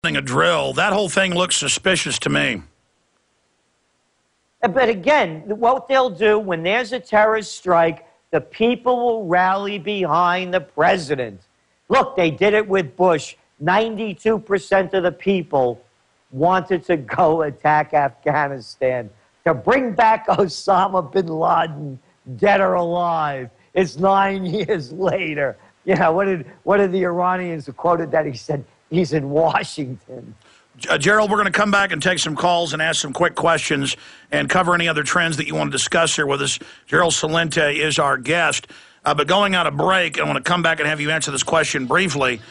A drill. That whole thing looks suspicious to me. But again, what they'll do when there's a terrorist strike, the people will rally behind the president. Look, they did it with Bush. 92% of the people wanted to go attack Afghanistan to bring back Osama bin Laden, dead or alive. It's 9 years later. You know, what did the Iranians who quoted that? He said, he's in Washington. Gerald, we're going to come back and take some calls and ask some quick questions and cover any other trends that you want to discuss here with us. Gerald Celente is our guest. But going out of break, I want to come back and have you answer this question briefly.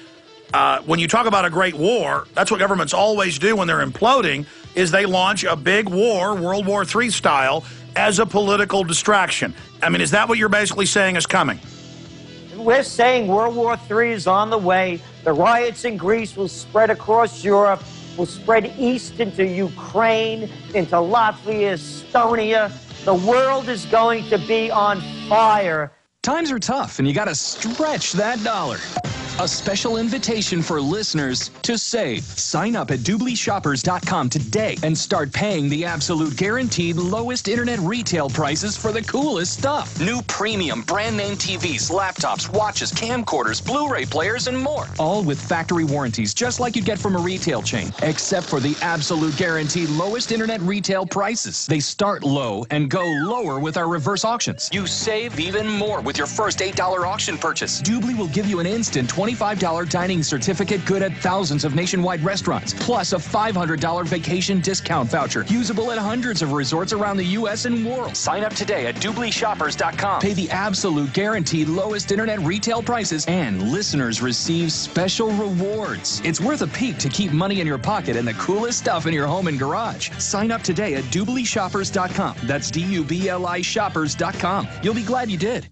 When you talk about a great war, that's what governments always do when they're imploding, is they launch a big war, World War III style, as a political distraction. I mean, is that what you're basically saying is coming? We're saying World War III is on the way. The riots in Greece will spread across Europe, will spread east into Ukraine, into Latvia, Estonia. The world is going to be on fire. Times are tough, and you got to stretch that dollar. A special invitation for listeners to save. Sign up at dublishoppers.com today and start paying the absolute guaranteed lowest internet retail prices for the coolest stuff. New premium brand name TVs, laptops, watches, camcorders, Blu-ray players, and more. All with factory warranties, just like you get from a retail chain, except for the absolute guaranteed lowest internet retail prices. They start low and go lower with our reverse auctions. You save even more with your first $8 auction purchase. Doobly will give you an instant $25 dining certificate good at thousands of nationwide restaurants, plus a $500 vacation discount voucher, usable at hundreds of resorts around the U.S. and world. Sign up today at dublishoppers.com. Pay the absolute guaranteed lowest internet retail prices, and listeners receive special rewards. It's worth a peek to keep money in your pocket and the coolest stuff in your home and garage. Sign up today at dublishoppers.com. That's D-U-B-L-I shoppers.com. You'll be glad you did.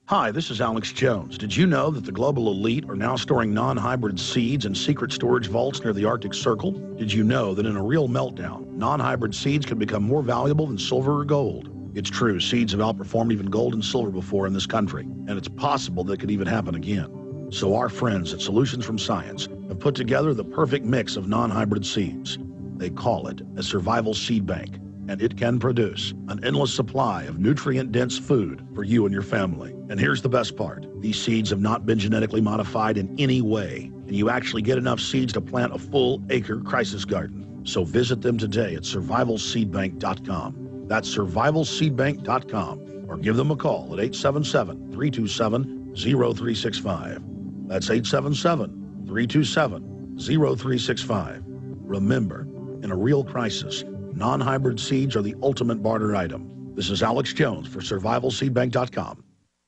Hi, this is Alex Jones. Did you know that the global elite are now storing non-hybrid seeds in secret storage vaults near the Arctic Circle? Did you know that in a real meltdown, non-hybrid seeds can become more valuable than silver or gold? It's true, seeds have outperformed even gold and silver before in this country, and it's possible that could even happen again. So our friends at Solutions from Science have put together the perfect mix of non-hybrid seeds. They call it a survival seed bank, and it can produce an endless supply of nutrient-dense food for you and your family. And here's the best part. These seeds have not been genetically modified in any way, and you actually get enough seeds to plant a full-acre crisis garden. So visit them today at survivalseedbank.com. That's survivalseedbank.com, or give them a call at 877-327-0365. That's 877-327-0365. Remember, in a real crisis, non-hybrid seeds are the ultimate barter item. This is Alex Jones for survivalseedbank.com.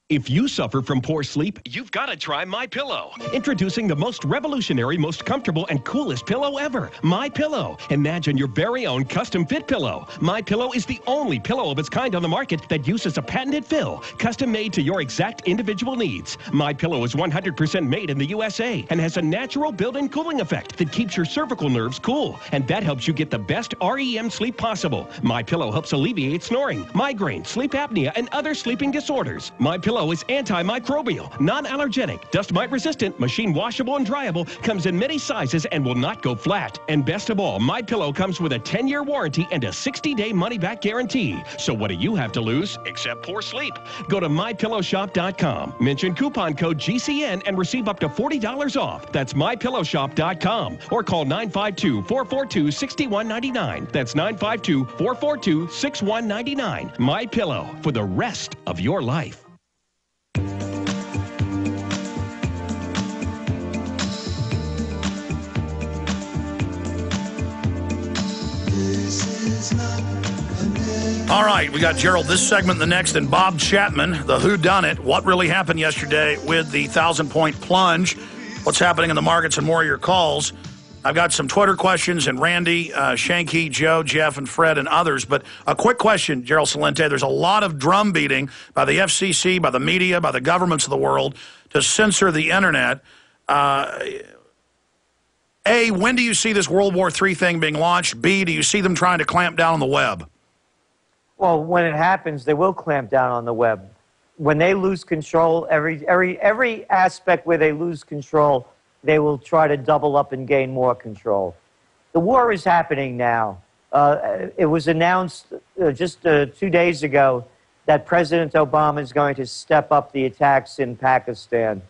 If you suffer from poor sleep, you've got to try MyPillow. Introducing the most revolutionary, most comfortable, and coolest pillow ever, MyPillow. Imagine your very own custom-fit pillow. MyPillow is the only pillow of its kind on the market that uses a patented fill, custom-made to your exact individual needs. MyPillow is 100% made in the USA and has a natural built-in cooling effect that keeps your cervical nerves cool, and that helps you get the best REM sleep possible. MyPillow helps alleviate snoring, migraine, sleep apnea, and other sleeping disorders. MyPillow is antimicrobial, non-allergenic, dust mite resistant, machine washable and dryable, comes in many sizes and will not go flat. And best of all, MyPillow comes with a 10-year warranty and a 60-day money-back guarantee. So what do you have to lose except poor sleep? Go to mypillowshop.com, mention coupon code GCN and receive up to $40 off. That's mypillowshop.com, or call 952-442-6199. That's 952-442-6199. MyPillow, for the rest of your life. All right, we got Gerald this segment and the next, and Bob Chapman, the whodunit, what really happened yesterday with the 1,000-point plunge, what's happening in the markets, and more of your calls. I've got some Twitter questions, and Randy, Shanky, Joe, Jeff, and Fred, and others. But a quick question, Gerald Celente. There's a lot of drum beating by the FCC, by the media, by the governments of the world to censor the Internet. A, when do you see this World War III thing being launched? B, do you see them trying to clamp down on the web? Well, when it happens, they will clamp down on the web. When they lose control, every aspect where they lose control, they will try to double up and gain more control. The war is happening now. It was announced just 2 days ago that President Obama is going to step up the attacks in Pakistan.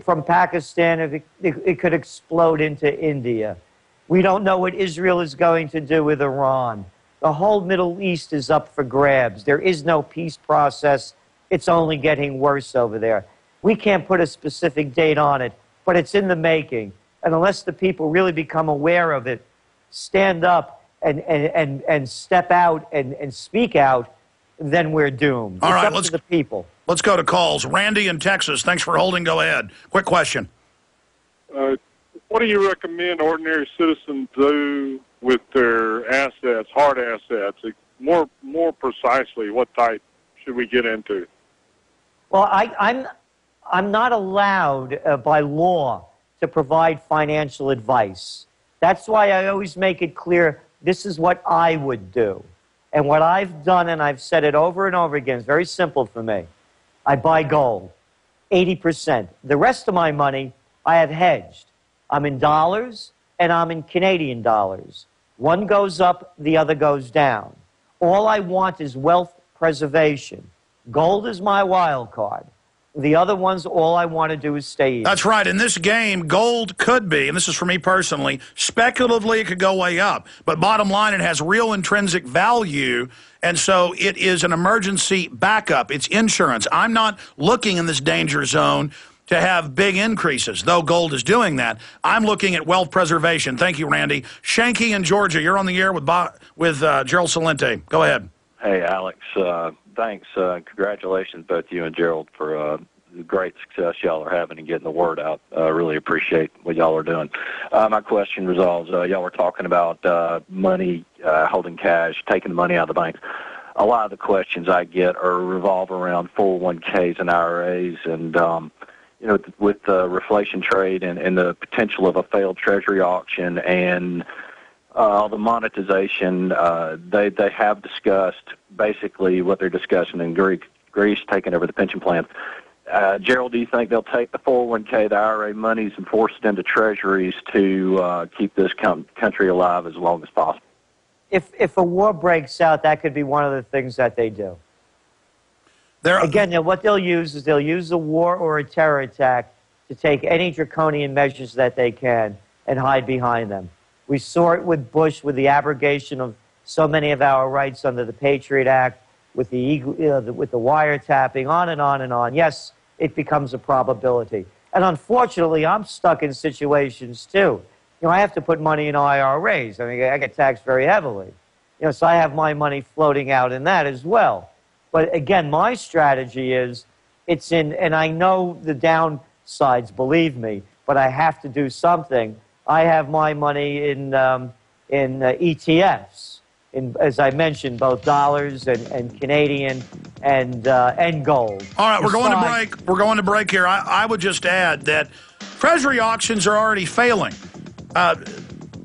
From Pakistan, it could explode into India. We don't know what Israel is going to do with Iran. The whole Middle East is up for grabs. There is no peace process. It's only getting worse over there. We can't put a specific date on it, but it's in the making. And unless the people really become aware of it, stand up and step out and speak out, then we're doomed. All right, let's to the people. Let's go to calls. Randy in Texas, thanks for holding. Go ahead. Quick question. What do you recommend ordinary citizens do with their assets, hard assets? More precisely, what type should we get into? Well, I'm not allowed by law to provide financial advice. That's why I always make it clear this is what I would do. And what I've done, and I've said it over and over again, it's very simple for me. I buy gold, 80%. The rest of my money, I have hedged. I'm in dollars and I'm in Canadian dollars. One goes up, the other goes down. All I want is wealth preservation. Gold is my wild card. The other ones, all I want to do is stay in. That's right. In this game, gold could be, and this is for me personally, speculatively it could go way up. But bottom line, it has real intrinsic value, and so it is an emergency backup. It's insurance. I'm not looking in this danger zone to have big increases, though gold is doing that. I'm looking at wealth preservation. Thank you, Randy. Shanky in Georgia, you're on the air with Gerald Celente. Go ahead. Hey, Alex. Thanks. Congratulations, both you and Gerald, for the great success y'all are having in getting the word out. Really appreciate what y'all are doing. My question resolves, y'all were talking about money, holding cash, taking the money out of the banks. A lot of the questions I get revolve around 401ks and IRAs, and with the reflation trade and the potential of a failed treasury auction and the monetization, they have discussed basically what they're discussing in Greece taking over the pension plans. Gerald, do you think they'll take the 401k, the IRA monies, and force it into treasuries to keep this country alive as long as possible? If a war breaks out, that could be one of the things that they do. Again, what they'll use is they'll use a war or a terror attack to take any draconian measures that they can and hide behind them. We saw it with Bush, with the abrogation of so many of our rights under the Patriot Act, with the wiretapping, on and on and on. Yes, it becomes a probability. And unfortunately, I'm stuck in situations, too. I have to put money in IRAs. I mean, I get taxed very heavily. So I have my money floating out in that as well. But again, my strategy is, and I know the downsides, believe me, but I have to do something. I have my money in ETFs, as I mentioned, both dollars and Canadian and gold. All right, we're going to break. We're going to break here. I would just add that Treasury auctions are already failing.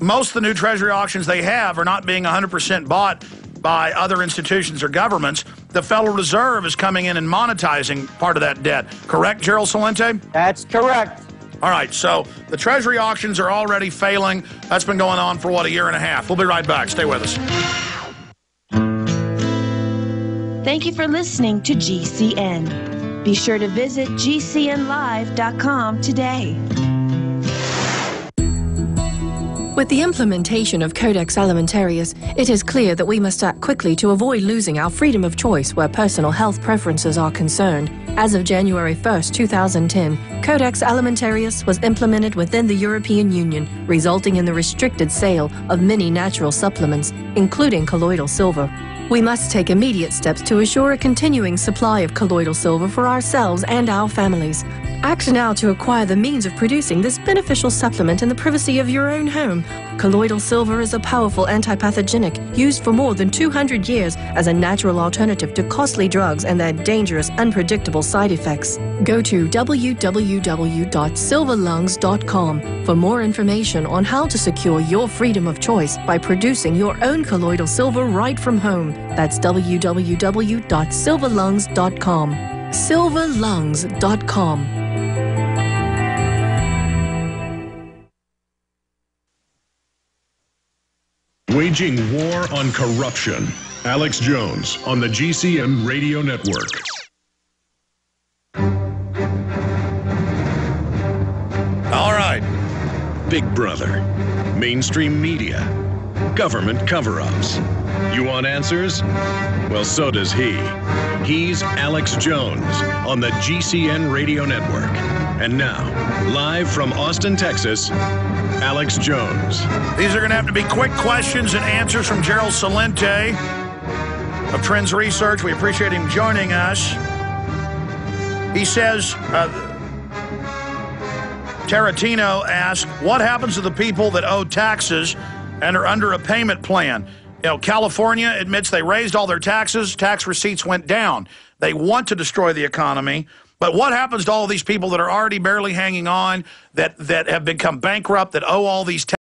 Most of the new Treasury auctions they have are not being 100% bought by other institutions or governments. The Federal Reserve is coming in and monetizing part of that debt. Correct, Gerald Celente? That's correct. All right, so the Treasury auctions are already failing. That's been going on for, a year and a half. We'll be right back. Stay with us. Thank you for listening to GCN. Be sure to visit GCNlive.com today. With the implementation of Codex Alimentarius, it is clear that we must act quickly to avoid losing our freedom of choice where personal health preferences are concerned. As of January 1st, 2010, Codex Alimentarius was implemented within the European Union, resulting in the restricted sale of many natural supplements, including colloidal silver. We must take immediate steps to assure a continuing supply of colloidal silver for ourselves and our families. Act now to acquire the means of producing this beneficial supplement in the privacy of your own home. Colloidal silver is a powerful antipathogenic used for more than 200 years as a natural alternative to costly drugs and their dangerous, unpredictable side effects. Go to www.silverlungs.com for more information on how to secure your freedom of choice by producing your own colloidal silver right from home. That's www.silverlungs.com. silverlungs.com. Waging war on corruption. Alex Jones on the GCN Radio Network. All right. Big Brother. Mainstream media. Government cover-ups. You want answers? Well, so does he. He's Alex Jones on the GCN Radio Network. And now, live from Austin, Texas, Alex Jones. These are going to have to be quick questions and answers from Gerald Celente of Trends Research. We appreciate him joining us. He says, Taratino asked, what happens to the people that owe taxes and are under a payment plan? You know, California admits they raised all their taxes. Tax receipts went down. They want to destroy the economy. But what happens to all these people that are already barely hanging on, that have become bankrupt, that owe all these taxes?